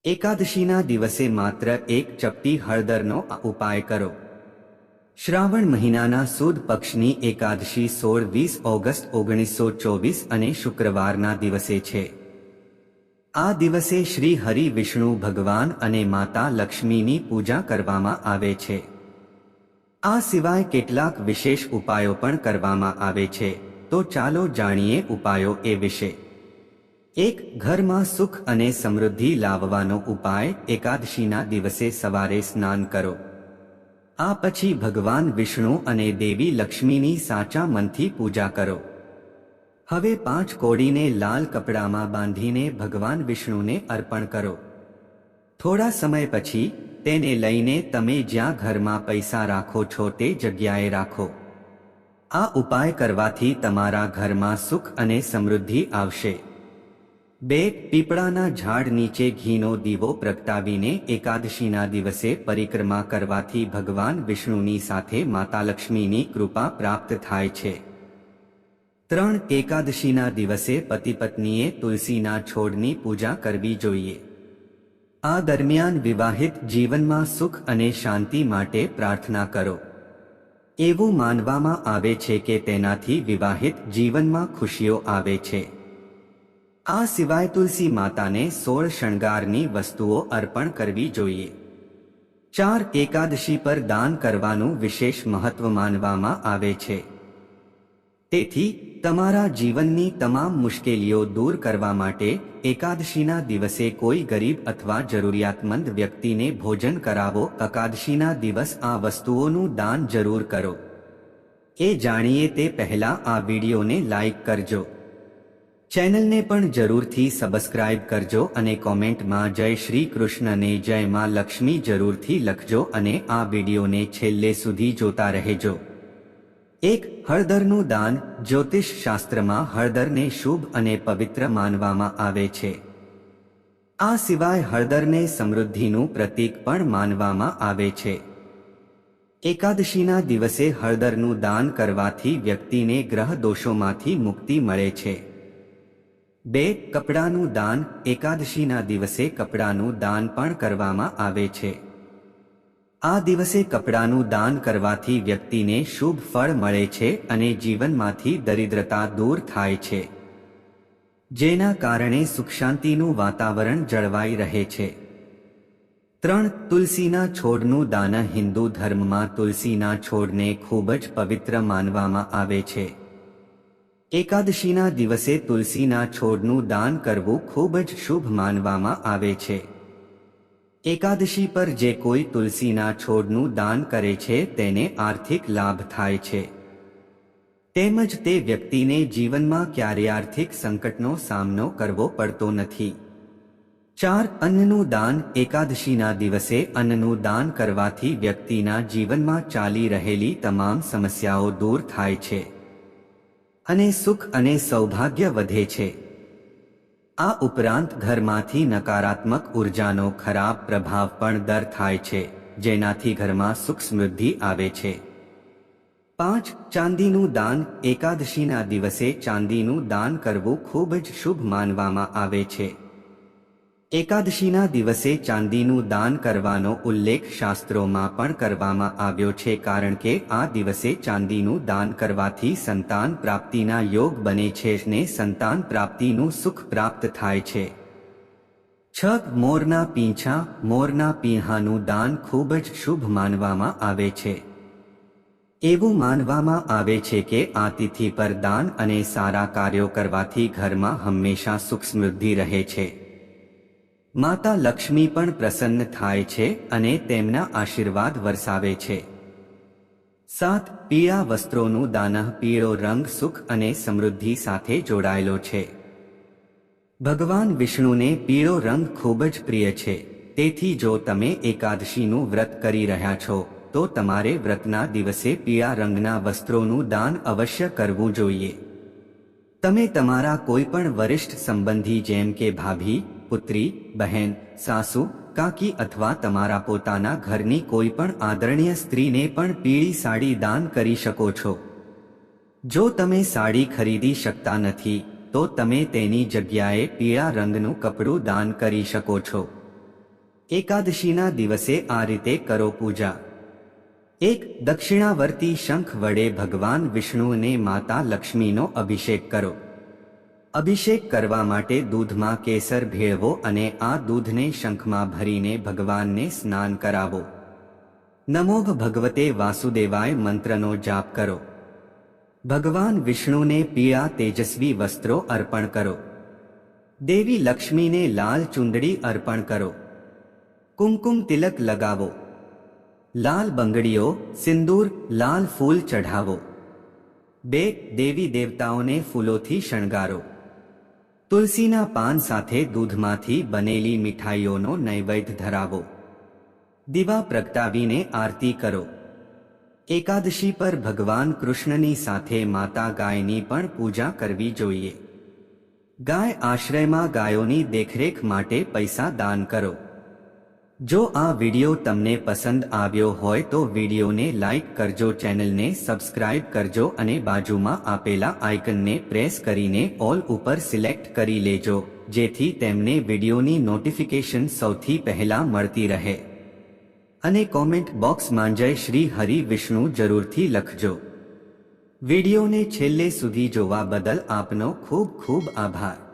એકાદશીના દિવસે માત્ર એક ચપટી હળદરનો ઉપાય કરો। શ્રાવણ મહિનાના સુદ પક્ષની એકાદશી 16-20 ઓગસ્ટ 1924 અને શુક્રવારના દિવસે છે। આ દિવસે શ્રી હરિ વિષ્ણુ ભગવાન અને માતા લક્ષ્મીની પૂજા કરવામાં આવે છે। આ સિવાય કેટલાક વિશેષ ઉપાયો પણ કરવામાં આવે છે, તો ચાલો જાણીએ ઉપાયો એ વિશે। 1. ઘરમાં સુખ અને સમૃદ્ધિ લાવવાનો ઉપાય। એકાદશીના દિવસે સવારે સ્નાન કરો। આ પછી ભગવાન વિષ્ણુ અને દેવી લક્ષ્મીની સાચા મનથી પૂજા કરો। હવે 5 કોડીને લાલ કપડામાં બાંધીને ભગવાન વિષ્ણુને અર્પણ કરો। થોડા સમય પછી તેને લઈને તમે જ્યાં ઘરમાં પૈસા રાખો છો તે જગ્યાએ રાખો। આ ઉપાય કરવાથી તમારા ઘરમાં સુખ અને સમૃદ્ધિ આવશે। 2. પીપળાના ઝાડ નીચે ઘીનો દીવો પ્રગટાવીને એકાદશીના દિવસે પરિક્રમા કરવાથી ભગવાન વિષ્ણુની સાથે માતા લક્ષ્મીની કૃપા પ્રાપ્ત થાય છે। 3. એકાદશીના દિવસે પતિ પત્નીએ તુલસીના છોડની પૂજા કરવી જોઈએ। આ દરમિયાન વિવાહિત જીવનમાં સુખ અને શાંતિ માટે પ્રાર્થના કરો। એવું માનવામાં આવે છે કે તેનાથી વિવાહિત જીવનમાં ખુશીઓ આવે છે। આ સિવાય તુલસી માતાને 16 શણગારની વસ્તુઓ અર્પણ કરવી જોઈએ। 4. એકાદશી પર દાન કરવાનું વિશેષ મહત્વ માનવામાં આવે છે। તેથી તમારા જીવનની તમામ મુશ્કેલીઓ દૂર કરવા માટે એકાદશીના દિવસે કોઈ ગરીબ અથવા જરૂરિયાતમંદ વ્યક્તિને ભોજન કરાવો। એકાદશીના દિવસ આ વસ્તુઓનું દાન જરૂર કરો। એ જાણીએ તે પહેલા આ વિડીયોને લાઈક કરજો, ચેનલને પણ જરૂરથી સબસ્ક્રાઇબ કરજો અને કોમેન્ટમાં જય શ્રી કૃષ્ણને જય માં લક્ષ્મી જરૂરથી લખજો અને આ વિડીયોને છેલ્લે સુધી જોતા રહેજો। 1. હળદરનું દાન। જ્યોતિષ શાસ્ત્રમાં હળદરને શુભ અને પવિત્ર માનવામાં આવે છે। આ સિવાય હળદરને સમૃદ્ધિનું પ્રતીક પણ માનવામાં આવે છે। એકાદશીના દિવસે હળદરનું દાન કરવાથી વ્યક્તિને ગ્રહ દોષોમાંથી મુક્તિ મળે છે। 2. કપડાનું દાન। એકાદશીના દિવસે કપડાનું દાન પણ કરવામાં આવે છે। આ દિવસે કપડાનું દાન કરવાથી વ્યક્તિને શુભ ફળ મળે છે અને જીવનમાંથી દરિદ્રતા દૂર થાય છે, જેના કારણે સુખ શાંતિનું વાતાવરણ જળવાઈ રહે છે। 3. તુલસીના છોડનું દાન। હિન્દુ ધર્મમાં તુલસીના છોડને ખૂબ જ પવિત્ર માનવામાં આવે છે। એકાદશીના દિવસે તુલસીના છોડનું દાન કરવું ખૂબ જ શુભ માનવામાં આવે છે। એકાદશી પર જે કોઈ તુલસીના છોડનું દાન કરે છે તેને આર્થિક લાભ થાય છે, તેમજ તે વ્યક્તિને જીવનમાં ક્યારેય આર્થિક સંકટનો સામનો કરવો પડતો નથી। 4. અન્નનું દાન। એકાદશીના દિવસે અન્નનું દાન કરવાથી વ્યક્તિના જીવનમાં ચાલી રહેલી તમામ સમસ્યાઓ દૂર થાય છે અને સુખ અને સૌભાગ્ય વધે છે। આ ઉપરાંત ઘરમાંથી નકારાત્મક ઉર્જાનો ખરાબ પ્રભાવ પણ દૂર થાય છે, જેનાથી ઘરમાં સુખ સમૃદ્ધિ આવે છે। 5. ચાંદીનું દાન। એકાદશીના દિવસે ચાંદીનું દાન કરવું ખૂબ જ શુભ માનવામાં આવે છે। એકાદશીના દિવસે ચાંદીનું દાન કરવાનો ઉલ્લેખ શાસ્ત્રોમાં પણ કરવામાં આવ્યો છે, કારણ કે આ દિવસે ચાંદીનું દાન કરવાથી સંતાન પ્રાપ્તિના યોગ બને છે અને સંતાન પ્રાપ્તિનું સુખ પ્રાપ્ત થાય છે। 6. મોરના પીંછા। મોરના પીંછાનું દાન ખૂબ જ શુભ માનવામાં આવે છે। એવું માનવામાં આવે છે કે આ તિથિ પર દાન અને સારા કાર્યો કરવાથી ઘરમાં હંમેશા સુખ સમૃદ્ધિ રહે છે, માતા લક્ષ્મી પણ પ્રસન્ન થાય છે અને તેમના આશીર્વાદ વરસાવે છે। 7. પીળા વસ્ત્રોનું દાન। પીળો રંગ સુખ અને સમૃદ્ધિ સાથે જોડાયેલો છે। ભગવાન વિષ્ણુને પીળો રંગ ખૂબ જ પ્રિય છે, તેથી જો તમે એકાદશીનું વ્રત કરી રહ્યા છો તો તમારે વ્રતના દિવસે પીળા રંગના વસ્ત્રોનું દાન અવશ્ય કરવું જોઈએ। તમે તમારા કોઈ પણ વરિષ્ઠ સંબંધી જેમ કે ભાભી, પુત્રી, બહેન, સાસુ, કાકી અથવા તમારા પોતાના ઘરની કોઈ પણ આદરણીય સ્ત્રીને પણ પીળી સાડી દાન કરી શકો છો। જો તમે સાડી ખરીદી શકતા નથી તો તમે તેની જગ્યાએ પીળા રંગનું કપડું દાન કરી શકો છો। એકાદશીના દિવસે આ રીતે કરો પૂજા. 1. દક્ષિણાવર્તી શંખ વડે ભગવાન વિષ્ણુને માતા લક્ષ્મીનો અભિષેક કરો. અભિષેક કરવા માટે દૂધમાં કેસર ભેળવો અને આ દૂધને શંખમાં ભરીને ભગવાનને સ્નાન કરાવો. નમો ભગવતે વાસુદેવાય મંત્રનો જાપ કરો. ભગવાન વિષ્ણુને પીળા તેજસ્વી વસ્ત્રો અર્પણ કરો. દેવી લક્ષ્મીને લાલ ચુંદડી અર્પણ કરો. કુમકુમ તિલક લગાવો. લાલ બંગડીઓ, સિંદૂર, લાલ ફૂલ ચઢાવો. 2. દેવી દેવતાઓને ફૂલોથી શણગારો. તુલસીના પાન સાથે દૂધમાંથી બનેલી મીઠાઈઓનો નૈવેદ્ય ધરાવો. દીવા પ્રગટાવીને આરતી કરો. એકાદશી પર ભગવાન કૃષ્ણની સાથે માતા ગાયની પણ પૂજા કરવી જોઈએ. ગાય આશ્રયમાં ગાયોની દેખરેખ માટે પૈસા દાન કરો. જો આ વિડિયો તમને પસંદ આવ્યો હોય તો વિડિયોને લાઈક કરજો, ચેનલને સબસ્ક્રાઇબ કરજો અને બાજુમાં આપેલા આઇકનને પ્રેસ કરીને ઓલ ઉપર સિલેક્ટ કરી લેજો, જેથી તેમને વિડિયોની નોટિફિકેશન સૌથી પહેલા મળતી રહે. અને કોમેન્ટ બોક્સમાં જય શ્રી હરિ વિષ્ણુ જરૂરથી લખજો. વિડિયોને છેલ્લે સુધી જોવા બદલ આપનો ખૂબ ખૂબ આભાર.